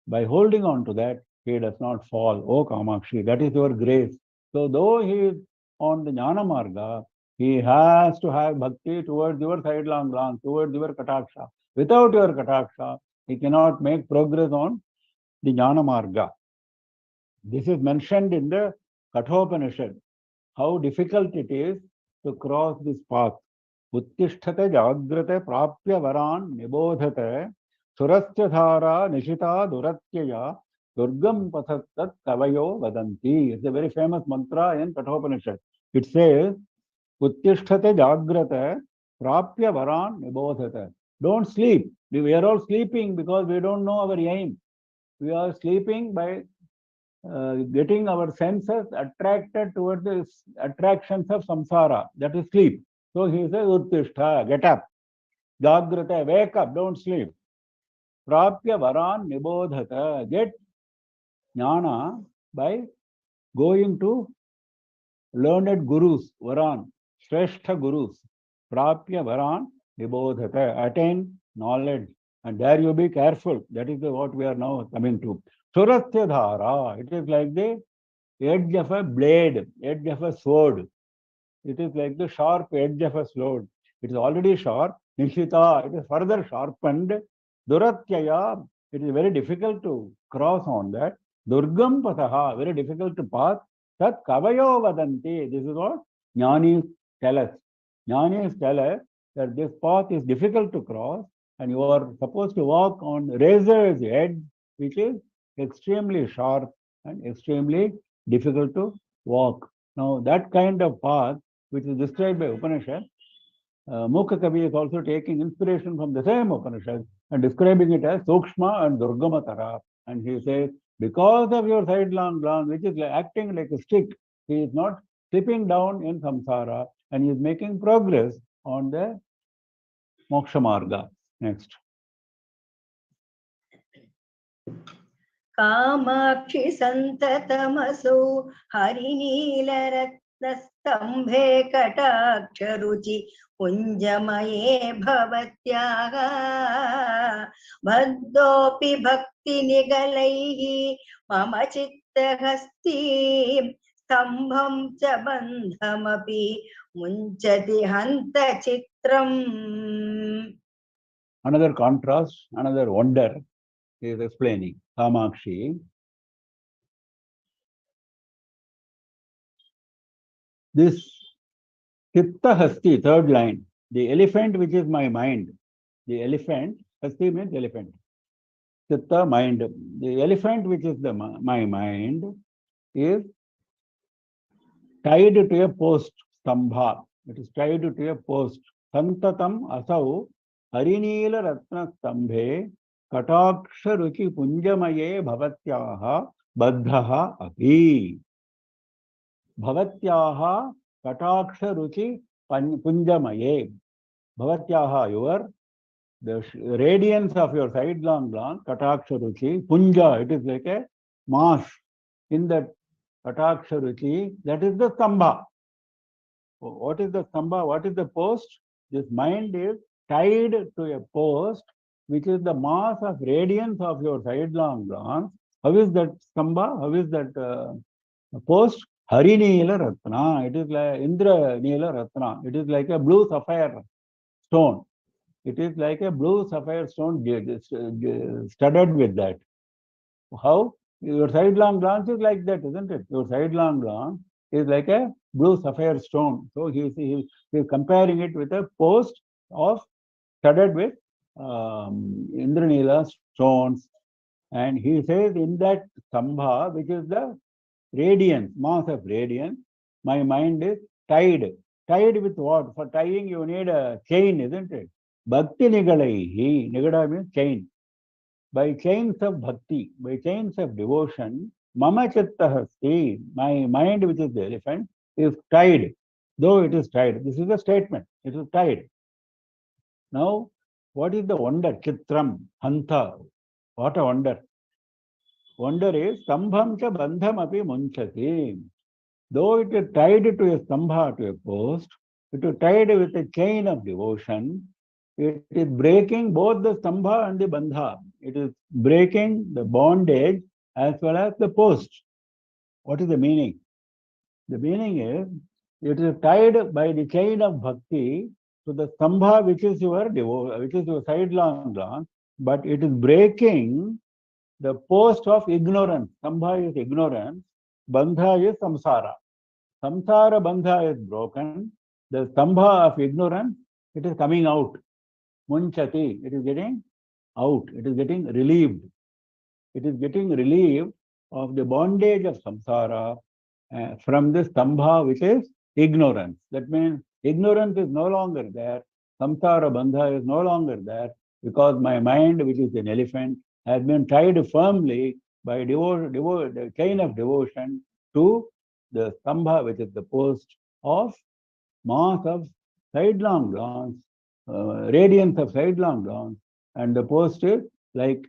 By holding on to that, he does not fall. Oh Kamakshi, that is your grace. So though he is on the Jnana Marga, he has to have bhakti towards your sidelong glance, towards your kataksha. Without your kataksha, he cannot make progress on the Jnana Marga. This is mentioned in the Kathopanishad, how difficult it is to cross this path. Uttisthate jagrate prapya varan nibodhate surasya dhara nishita duratyaya durgam pathattat kavayo vadanti. It's a very famous mantra in Kathopanishad. It says, Uttisthate jagrate prapya varan nibodhate. Don't sleep. We are all sleeping because we don't know our aim. We are sleeping by getting our senses attracted towards the attractions of samsara. That is sleep. So he says, Uttishtha, get up. Jagrata, wake up, don't sleep. Prapya varan nibodhata, get jnana by going to learned gurus, varan, shrestha gurus. Prapya varan nibodhata, attain knowledge. And there you be careful. That is what we are now coming to. Surasya dhara, it is like the edge of a blade, edge of a sword. It is like the sharp edge of a sword. It is already sharp. Nishita, it is further sharpened. Duratyaya, it is very difficult to cross on that. Durgam pataha, very difficult to pass. Tat kavayo vadanti. This is what Jnanis tell us. Jnanis tell us that this path is difficult to cross and you are supposed to walk on razor's edge, which is extremely sharp and extremely difficult to walk. Now, that kind of path, which is described by Upanishad, Mookapanchashati is also taking inspiration from the same Upanishad and describing it as Sukshma and Durgamatara. And he says, because of your sidelong glance, which is acting like a stick, he is not slipping down in samsara and he is making progress on the moksha marga. Next. Kamakshi सन्ततमसो हरिनीलरत्नविभूषितः स्तम्भे कटाक्षरुचि पुञ्जमये भवत्याः बद्धोऽपि भक्तिनिगलैः मम चित्तहस्ती स्तम्भं च बन्धमपि मुञ्चति हन्तचित्रम्. Another contrast, another wonder he is explaining. Kamakshi. This Chitta Hasti, third line, the elephant which is my mind. The elephant, Hasti means elephant. Chitta, mind. The elephant which is my mind is tied to a post, stambha. It is tied to a post. Santatam asau harinila ratna stambhe kataksha ruchi punjamaye bhavatyaha baddhaha api. Bhavatyaha kataksha ruchi punjamaye. Bhavatyaha, the radiance of your sidelong glance, kataksha ruchi, punja, it is like a mass in that kataksha ruchi, that is the stambha. What is the stambha? What is the post? This mind is tied to a post which is the mass of radiance of your sidelong glance. How is that stambha? How is that post? Hari Neela Ratna. It is like Indra Neela Ratna. It is like a blue sapphire stone. It is like a blue sapphire stone studded with that. How? Your sidelong glance is like that, isn't it? Your sidelong glance is like a blue sapphire stone. So he is comparing it with a post of studded with Indranila stones. And he says in that Sambha, which is the radiance, mass of radiance, my mind is tied. Tied with what? For tying you need a chain, isn't it? Bhakti nigalaihi. Nigada means chain. By chains of bhakti, by chains of devotion, mama chittahasti, my mind, which is the elephant, is tied. Though it is tied. This is a statement. It is tied. Now, what is the wonder? Chitram, hanta. What a wonder. Wonder is stambham cha bandham api munchati. Though it is tied to a stambha, to a post, it is tied with a chain of devotion, it is breaking both the stambha and the bandha. It is breaking the bondage as well as the post. What is the meaning? The meaning is, it is tied by the chain of bhakti to the stambha, which is your which is your sidelong glance, but it is breaking the post of ignorance. Stambha is ignorance, bandha is samsara. Samsara bandha is broken. The stambha of ignorance, it is coming out. Munchati, it is getting out. It is getting relieved. It is getting relieved of the bondage of samsara from the stambha, which is ignorance. That means ignorance is no longer there. Samsara bandha is no longer there because my mind, which is an elephant, has been tied firmly by the chain of devotion to the stambha, which is the post of mass of sidelong glance, radiance of sidelong glance, and the post is like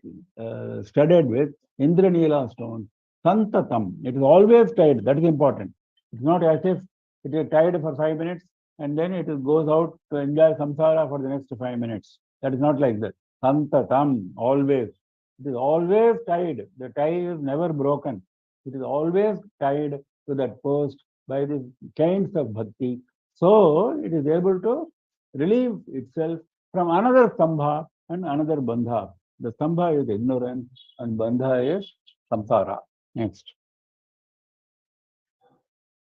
studded with Indranila stones. Santatam, it is always tied. That is important. It's not as if it is tied for 5 minutes and then it goes out to enjoy samsara for the next 5 minutes. That is not like that. Santatam, always. It is always tied. The tie is never broken. It is always tied to that post by the chains of bhakti. So it is able to relieve itself from another stambha and another bandha. The stambha is ignorance and bandha is samsara. Next.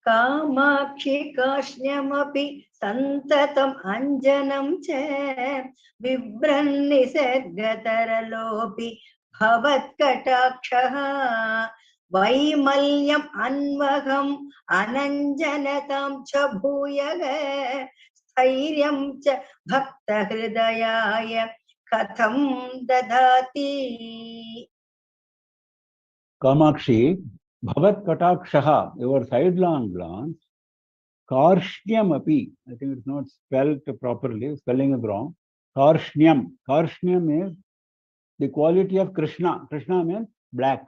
Kamakshi काष्ण्यमपि सन्ततम् अञ्जनं च बिभ्रन्निसर्गतरलोऽपि भवत्कटाक्षः वैमल्यम् अन्वहम् अनञ्जनतां च भूयः स्थैर्यं च भक्तहृदयाय कथं ददाति. Kamakshi, Bhavat Katakshaha, your sidelong glance, Karshnyam api, I think it's not spelled properly, spelling is wrong. Karshnyam. Karshnyam is the quality of Krishna. Krishna means black.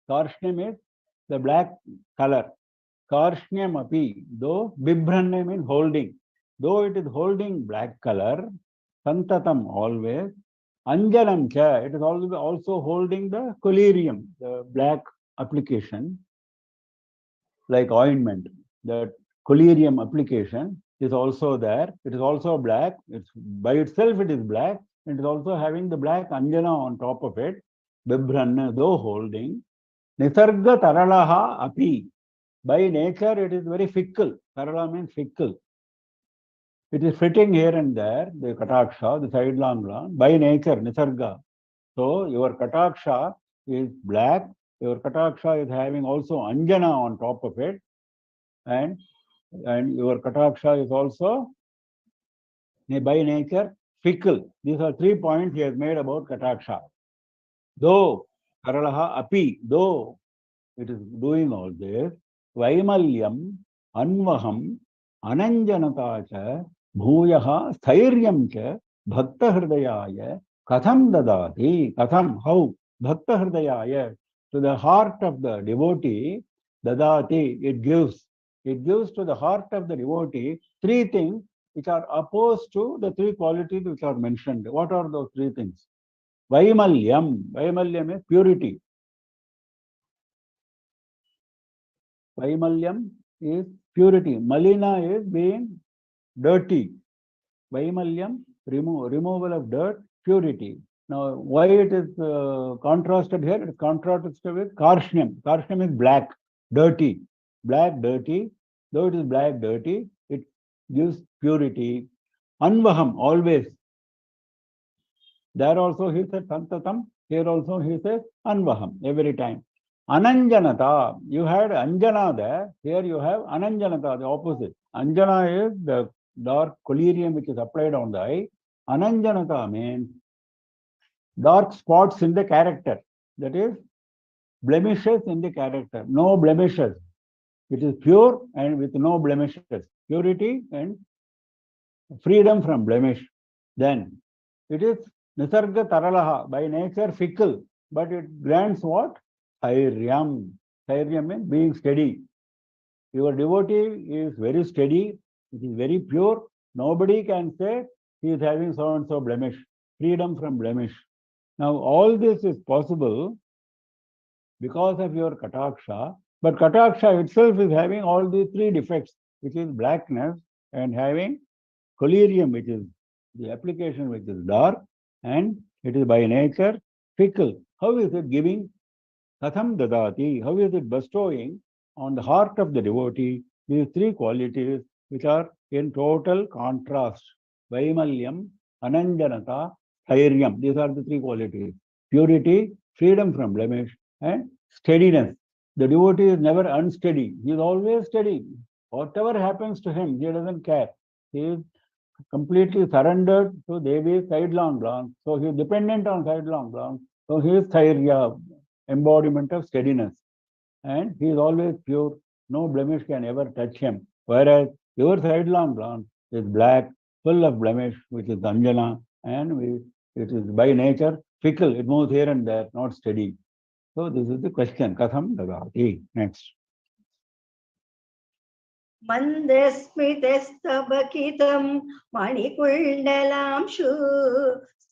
Karshnyam is the black color. Karshnyam api, though bibhranne means holding. Though it is holding black color, santatam always. Anjanam cha, it is also holding the collyrium, the black application, like ointment. The collyrium application is also there. It is also black. It's by itself it is black. It is also having the black anjana on top of it. Bibhranna, though holding. Nisarga taralaha api. By nature, it is very fickle. Tarala means fickle. It is fitting here and there, the kataksha, the sidelong long, by nature, nisarga. So your kataksha is black. Your kataksha is having also anjana on top of it. And your kataksha is also by nature fickle. These are 3 points he has made about kataksha. Though taralaha api, though it is doing all this, vaimalyam, anvaham, ananjanata cha, bhuyaha, स्थैर्यं च, bhakta hridayaya, katham dadati, katham, how, bhakta hridayaya, to the heart of the devotee, dadati, it gives. It gives to the heart of the devotee 3 things which are opposed to the 3 qualities which are mentioned. What are those 3 things? Vaimalyam, vaimalyam is purity. Vaimalyam is purity. Malina is being dirty. Vaimalyam, removal of dirt, purity. Now, why it is contrasted here? It is contrasted with Karshnyam. Karshnyam is black, dirty. Black, dirty. Though it is black, dirty, it gives purity. Anvaham, always. There also he said Santatam. Here also he says Anvaham, every time. Ananjanata, you had Anjana there. Here you have Ananjanata, the opposite. Anjana is the dark collyrium which is applied on the eye. Ananjanata means dark spots in the character. That is blemishes in the character. No blemishes. It is pure and with no blemishes. Purity and freedom from blemish. Then it is Nisarga Taralaha, by nature fickle, but it grants what? Thairyam. Thairyam means being steady. Your devotee is very steady, it is very pure. Nobody can say he is having so and so blemish. Freedom from blemish. Now, all this is possible because of your kataksha, but kataksha itself is having all these 3 defects, which is blackness and having collyrium, which is the application which is dark, and it is by nature fickle. How is it giving? Katham dadati, how is it bestowing on the heart of the devotee these 3 qualities which are in total contrast? Vaimalyam, ananjanata, thairyam. These are the 3 qualities. Purity, freedom from blemish, and steadiness. The devotee is never unsteady. He is always steady. Whatever happens to him, he doesn't care. He is completely surrendered to Devi's sidelong glance. So he is dependent on sidelong glance. So he is Thairya, embodiment of steadiness. And he is always pure. No blemish can ever touch him. Whereas your sidelong glance is black, full of blemish, which is Anjana, and it is by nature fickle. It moves here and there, not steady. So this is the question. Katham dadati. Next. मन्दस्मितस्तबकितं मणिकुण्डलांशु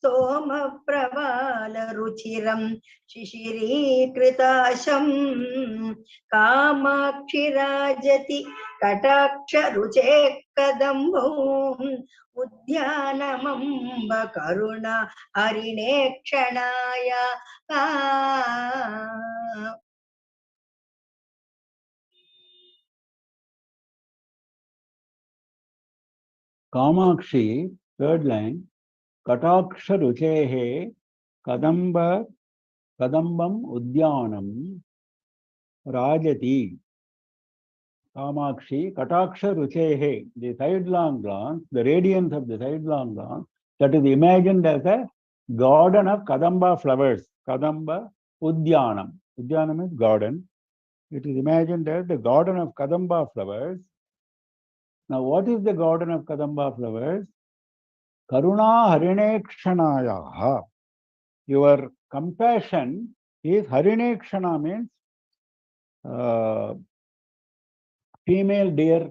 सोमप्रवालरुचिरं शिशिरीकृताशं कामाक्षिराजति कटाक्षरुचेः कदम्बौ उद्यानमम्ब Karuna हरिणेक्षणाय Kamakshi, 3rd line, Kataksha Ruchehe Kadambam Udyanam Rajati. Kamakshi, Kataksha Ruchehe, the sidelong glance, the radiance of the sidelong glance, that is imagined as a garden of Kadamba flowers. Kadamba Udyanam. Udyanam is garden. It is imagined as the garden of Kadamba flowers. Now, what is the garden of Kadamba flowers? Karuna Harinekshanaya. Your compassion is Harinekshana means female deer.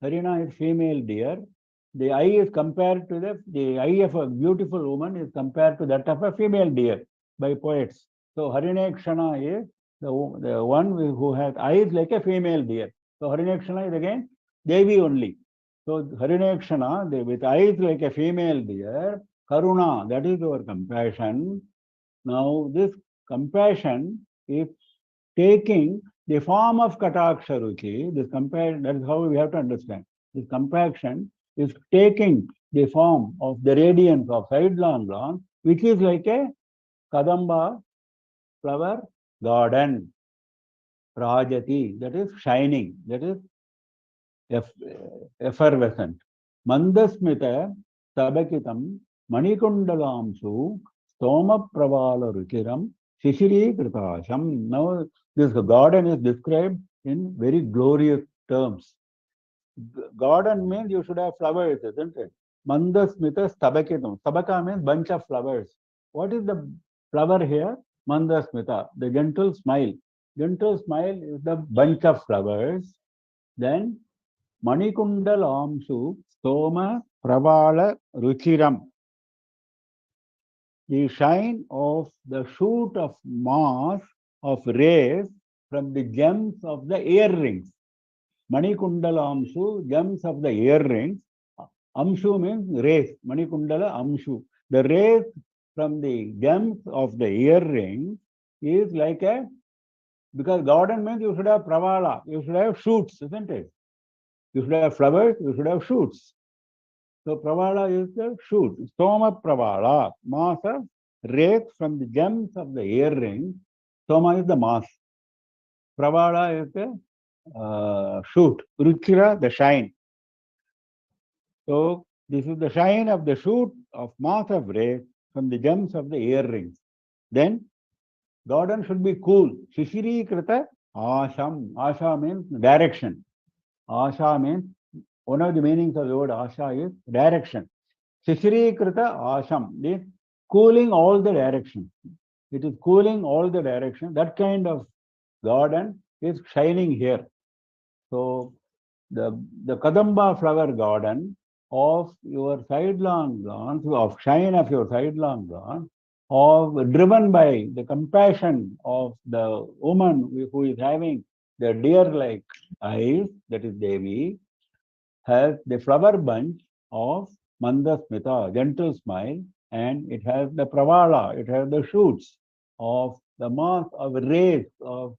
Harina is female deer. The eye is compared to the eye of a beautiful woman is compared to that of a female deer by poets. So Harinekshana is the one who has eyes like a female deer. So Harinekshana is again Devi only. So Harinekshana, with eyes like a female deer, Karuna, that is our compassion. Now this compassion is taking the form of Kataksha Ruchi. This compassion, that is how we have to understand. This compassion is taking the form of the radiance of sidelong glance, which is like a Kadamba flower garden. Rajati, that is shining, that is effervescent. Mandasmita tabakitam manikundalamsu stoma pravala ruchiram shishiri kritasham. Now this garden is described in very glorious terms. Garden means you should have flowers, isn't it? Mandasmita stabakitam. Stabaka means bunch of flowers. What is the flower here? Mandasmita, the gentle smile. Gentle smile is the bunch of flowers. Then Manikundal Amsu Stoma Pravala Ruchiram. The shine of the shoot of mass of rays from the gems of the earrings. Manikundala Amsu, gems of the earrings. Amshu means rays. Manikundala Amshu. The rays from the gems of the earrings is like a, because garden means you should have pravala, you should have shoots, isn't it? You should have flowers, you should have shoots. So pravala is the shoot. Stoma pravala, mass of rays from the gems of the earring. Stoma is the mass. Pravala is the shoot. Ruchira, the shine. So this is the shine of the shoot of mass of rays from the gems of the earrings. Then garden should be cool. Shishiri krita asham. Asha means direction. Asha means, one of the meanings of the word asha is direction. Shishiri krita asham means cooling all the directions. It is cooling all the directions. That kind of garden is shining here. So the Kadamba flower garden of your sidelong glance, of shine of your sidelong glance, of driven by the compassion of the woman who is having the deer-like eyes, that is Devi, has the flower bunch of Mandasmita, gentle smile, and it has the Pravala, it has the shoots of the mass of rays of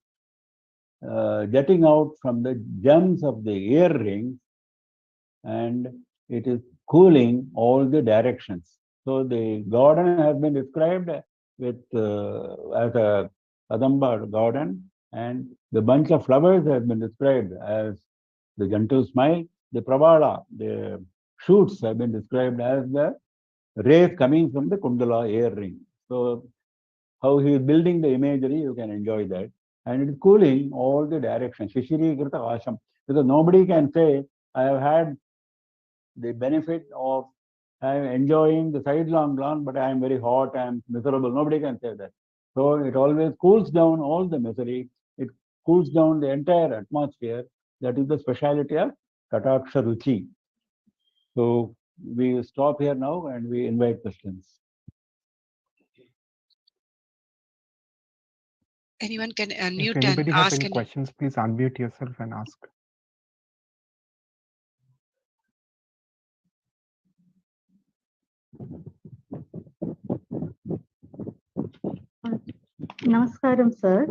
jetting out from the gems of the earrings, and it is cooling all the directions. So the garden has been described with as a Kadamba garden, and the bunch of flowers has been described as the gentle smile. The pravala, the shoots have been described as the rays coming from the kundala earring. So how he is building the imagery, you can enjoy that. And it is cooling all the directions. Shishiri Krita Asham. Because nobody can say, I have had the benefit of I am enjoying the sidelong glance, but I am very hot, I am miserable. Nobody can say that. So it always cools down all the misery. It cools down the entire atmosphere. That is the speciality of Kataksha Ruchi. So we stop here now and we invite questions. Anyone can If unmute anybody and has ask any questions, please unmute yourself and ask. Namaskaram, sir.